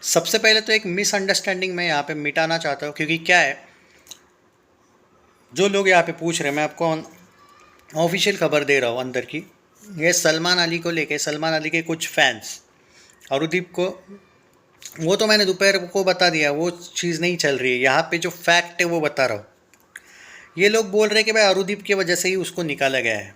सबसे पहले तो एक मिसअंडरस्टैंडिंग मैं यहाँ पे मिटाना चाहता हूँ, क्योंकि क्या है, जो लोग यहाँ पे पूछ रहे हैं, मैं आपको ऑफिशियल खबर दे रहा हूँ अंदर की। ये सलमान अली को लेके, सलमान अली के कुछ फैंस अरुदीप को, वो तो मैंने दोपहर को बता दिया, वो चीज़ नहीं चल रही है यहाँ पे। जो फैक्ट है वो बता रहा हूँ। ये लोग बोल रहे हैं कि भाई अरुदीप की वजह से ही उसको निकाला गया है,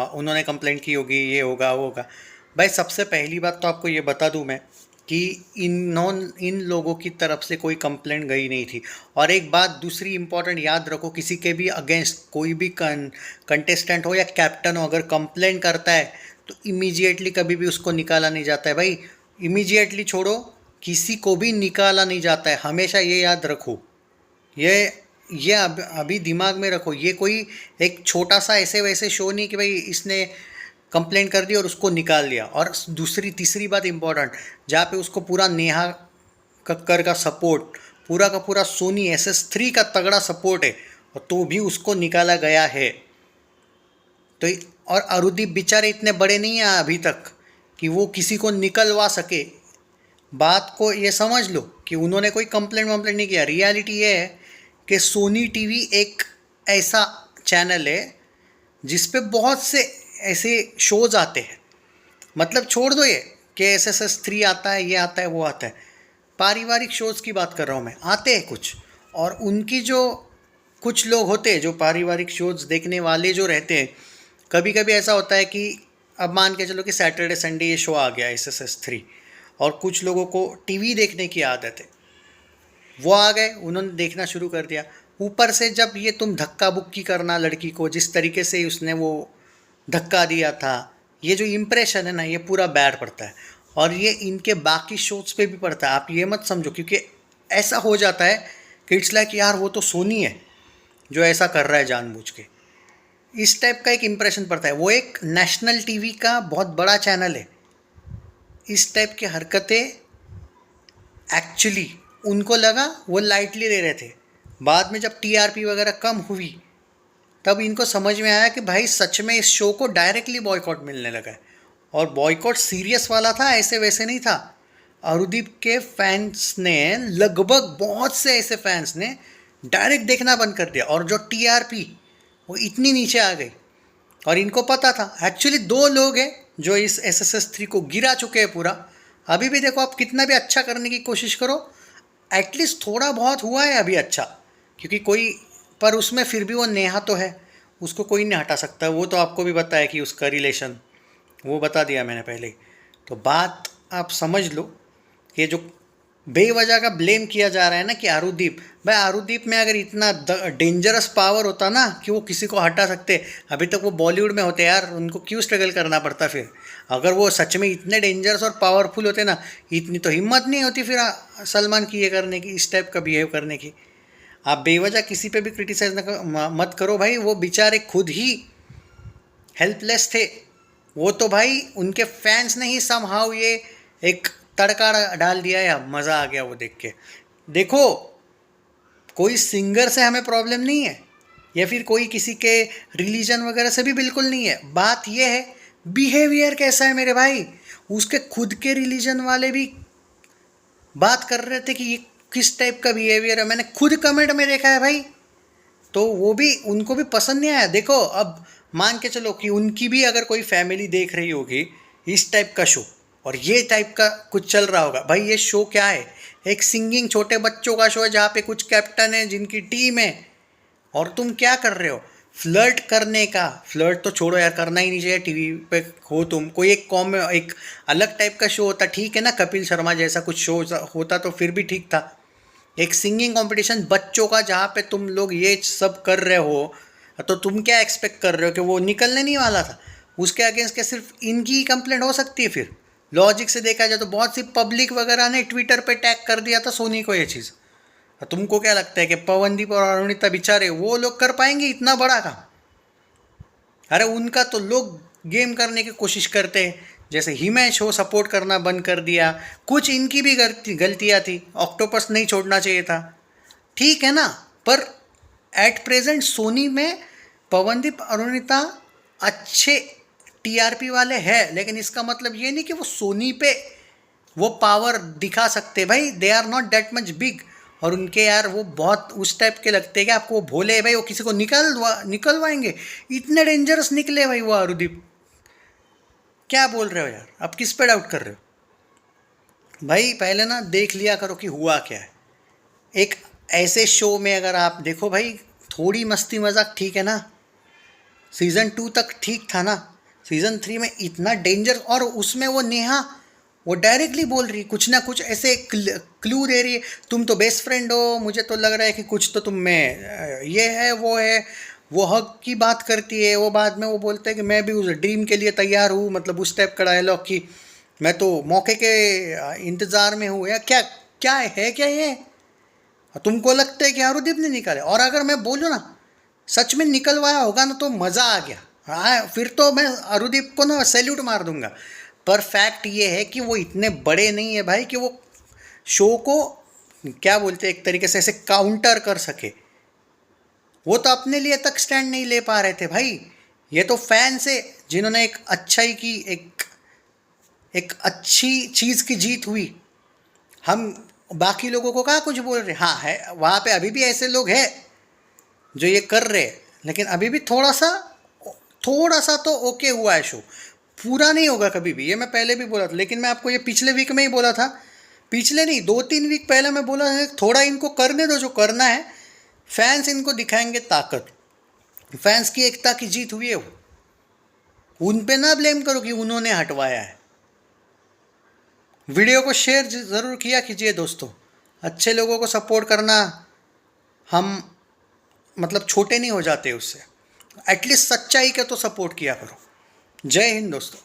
उन्होंने कंप्लेंट की होगी, ये होगा वो होगा। भाई सबसे पहली बात तो आपको ये बता दूं मैं कि इन लोगों की तरफ से कोई कंप्लेंट गई नहीं थी। और एक बात दूसरी इंपॉर्टेंट याद रखो, किसी के भी अगेंस्ट कोई भी कंटेस्टेंट हो या कैप्टन हो, अगर कंप्लेंट करता है तो इमीजिएटली कभी भी उसको निकाला नहीं जाता है भाई। इमीजिएटली छोड़ो, किसी को भी निकाला नहीं जाता है, हमेशा ये याद रखो। ये ये अभी दिमाग में रखो। ये कोई एक छोटा सा ऐसे वैसे शो नहीं कि भाई इसने कंप्लेंट कर दी और उसको निकाल दिया। और दूसरी तीसरी बात इंपॉर्टेंट, जहाँ पे उसको पूरा नेहा कक्कर का सपोर्ट, पूरा का पूरा सोनी SS3 का तगड़ा सपोर्ट है, और तो भी उसको निकाला गया है। तो और अरुदीप बेचारे इतने बड़े नहीं हैं अभी तक कि वो किसी को निकलवा सके। बात को ये समझ लो कि उन्होंने कोई कंप्लेंट वम्प्लेंट नहीं किया। रियलिटी ये है कि सोनी टीवी एक ऐसा चैनल है जिस पे बहुत से ऐसे शोज़ आते हैं। मतलब छोड़ दो ये कि SS3 आता है, ये आता है, वो आता है, पारिवारिक शोज़ की बात कर रहा हूँ मैं। आते हैं कुछ, और उनकी जो कुछ लोग होते हैं जो पारिवारिक शोज़ देखने वाले जो रहते हैं, कभी कभी ऐसा होता है कि अब मान के चलो कि सैटरडे संडे ये शो आ गया SS3, और कुछ लोगों को टीवी देखने की आदत है, वो आ गए, उन्होंने देखना शुरू कर दिया। ऊपर से जब ये तुम धक्का बुक्की करना लड़की को, जिस तरीके से उसने वो धक्का दिया था, ये जो इम्प्रेशन है ना, ये पूरा बैड पड़ता है। और ये इनके बाकी शोज पे भी पड़ता है। आप ये मत समझो, क्योंकि ऐसा हो जाता है कि इट्स लाइक यार वो तो सोनी है जो ऐसा कर रहा है जानबूझ के। इस टाइप का एक इम्प्रेशन पड़ता है। वो एक नेशनल टीवी का बहुत बड़ा चैनल है। इस टाइप की हरकतें एक्चुअली उनको लगा वो लाइटली ले रहे थे। बाद में जब TRP वगैरह कम हुई, तब इनको समझ में आया कि भाई सच में इस शो को डायरेक्टली बॉयकॉट मिलने लगा है। और बॉयकॉट सीरियस वाला था, ऐसे वैसे नहीं था। अरुदीप के फैंस ने, लगभग बहुत से ऐसे फैंस ने डायरेक्ट देखना बंद कर दिया, और जो TRP वो इतनी नीचे आ गई। और इनको पता था। एक्चुअली दो लोग हैं जो इस SS3 को गिरा चुके हैं पूरा। अभी भी देखो, आप कितना भी अच्छा करने की कोशिश करो, एटलीस्ट थोड़ा बहुत हुआ है अभी अच्छा, क्योंकि कोई, पर उसमें फिर भी वो नेहा तो है, उसको कोई नहीं हटा सकता। वो तो आपको भी पता है कि उसका रिलेशन, वो बता दिया मैंने पहले ही। तो बात आप समझ लो कि जो बेवजह का ब्लेम किया जा रहा है ना कि आरुदीप, भाई आरुदीप में अगर इतना डेंजरस पावर होता ना कि वो किसी को हटा सकते, अभी तक वो बॉलीवुड में होते यार, उनको क्यों स्ट्रगल करना पड़ता फिर। अगर वो सच में इतने डेंजरस और पावरफुल होते ना, इतनी तो हिम्मत नहीं होती फिर सलमान की ये करने की, इस टाइप का बिहेव करने की। आप बेवजह किसी पे भी क्रिटिसाइज मत करो भाई। वो बेचारे खुद ही हेल्पलेस थे। वो तो भाई उनके फैंस ने ही समहाउ ये एक तड़का डाल दिया है। मज़ा आ गया वो देख के। देखो, कोई सिंगर से हमें प्रॉब्लम नहीं है, या फिर कोई किसी के रिलीजन वगैरह से भी बिल्कुल नहीं है। बात यह है बिहेवियर कैसा है मेरे भाई। उसके खुद के रिलीजन वाले भी बात कर रहे थे कि ये किस टाइप का बिहेवियर है। मैंने खुद कमेंट में देखा है भाई, तो वो भी, उनको भी पसंद नहीं आया। देखो, अब मान के चलो कि उनकी भी अगर कोई फैमिली देख रही होगी इस टाइप का शो, और ये टाइप का कुछ चल रहा होगा, भाई ये शो क्या है, एक सिंगिंग छोटे बच्चों का शो है जहाँ पे कुछ कैप्टन है जिनकी टीम है, और तुम क्या कर रहे हो, फ्लर्ट करने का। फ्लर्ट तो छोड़ो यार, करना ही नहीं चाहिए टीवी पे हो तुम। कोई एक अलग टाइप का शो होता ठीक है ना, कपिल शर्मा जैसा कुछ शो होता तो फिर भी ठीक था। एक सिंगिंग कंपटीशन बच्चों का जहाँ पे तुम लोग ये सब कर रहे हो, तो तुम क्या एक्सपेक्ट कर रहे हो कि वो निकलने नहीं वाला था। उसके अगेंस्ट क्या सिर्फ इनकी ही कंप्लेंट हो सकती है? फिर लॉजिक से देखा जाए तो बहुत सी पब्लिक वगैरह ने ट्विटर पे टैग कर दिया था सोनी को ये चीज़। तुमको क्या लगता है कि पवनदीप और अरुणिता बेचारे वो लोग कर पाएंगे इतना बड़ा काम? अरे उनका तो लोग गेम करने की कोशिश करते हैं, जैसे हिमेश हो सपोर्ट करना बंद कर दिया। कुछ इनकी भी गलतियाँ थी, ऑक्टोपस नहीं छोड़ना चाहिए था, ठीक है ना। पर एट प्रेजेंट सोनी में पवनदीप अरुणिता अच्छे TRP वाले हैं, लेकिन इसका मतलब ये नहीं कि वो सोनी पे वो पावर दिखा सकते भाई, they are not that much big. और उनके यार वो बहुत उस टाइप के लगते हैं कि आपको वो भोले भाई, वो किसी को निकलवाएंगे। इतने डेंजरस निकले भाई वो अरुदीप। क्या बोल रहे हो यार, आप किस पे डाउट कर रहे हो भाई? पहले ना देख लिया करो कि हुआ क्या है। एक ऐसे शो में अगर आप देखो भाई, थोड़ी मस्ती मजाक ठीक है ना, सीज़न 2 तक ठीक था ना, सीज़न 3 में इतना डेंजर। और उसमें वो नेहा वो डायरेक्टली बोल रही, कुछ ना कुछ ऐसे क्लू दे रही है, तुम तो बेस्ट फ्रेंड हो, मुझे तो लग रहा है कि कुछ तो तुम में ये है वो है। वो हक की बात करती है, वो बाद में वो बोलते हैं कि मैं भी उस ड्रीम के लिए तैयार हूँ, मतलब उस टाइप का डायलॉग की, मैं तो मौके के इंतज़ार में हूँ। या क्या क्या है क्या ये? तुमको लगता है कि आरुदीप ने निकाले? और अगर मैं बोलूँ ना सच में निकलवाया होगा ना तो मज़ा आ गया। हाँ, फिर तो मैं अरुदीप को ना सैल्यूट मार दूंगा। पर फैक्ट ये है कि वो इतने बड़े नहीं है भाई कि वो शो को क्या बोलते हैं एक तरीके से ऐसे काउंटर कर सके। वो तो अपने लिए तक स्टैंड नहीं ले पा रहे थे भाई। ये तो फैंस है जिन्होंने एक अच्छाई की, एक एक अच्छी चीज़ की जीत हुई। हम बाकी लोगों को कहाँ कुछ बोल रहे? हाँ है, वहाँ पे अभी भी ऐसे लोग हैं जो ये कर रहे हैं, लेकिन अभी भी थोड़ा सा तो ओके हुआ है शो। पूरा नहीं होगा कभी भी, ये मैं पहले भी बोला था। लेकिन मैं आपको ये पिछले वीक में ही बोला था, पिछले नहीं 2-3 वीक पहले मैं बोला था, थोड़ा इनको करने दो जो करना है। फैंस इनको दिखाएंगे ताकत, फैंस की एकता की जीत हुई है वो। उन पे ना ब्लेम करो कि उन्होंने हटवाया है। वीडियो को शेयर ज़रूर किया कीजिए दोस्तों, अच्छे लोगों को सपोर्ट करना, हम मतलब छोटे नहीं हो जाते उससे। एटलीस्ट सच्चाई का तो सपोर्ट किया करो। जय हिंद दोस्तों।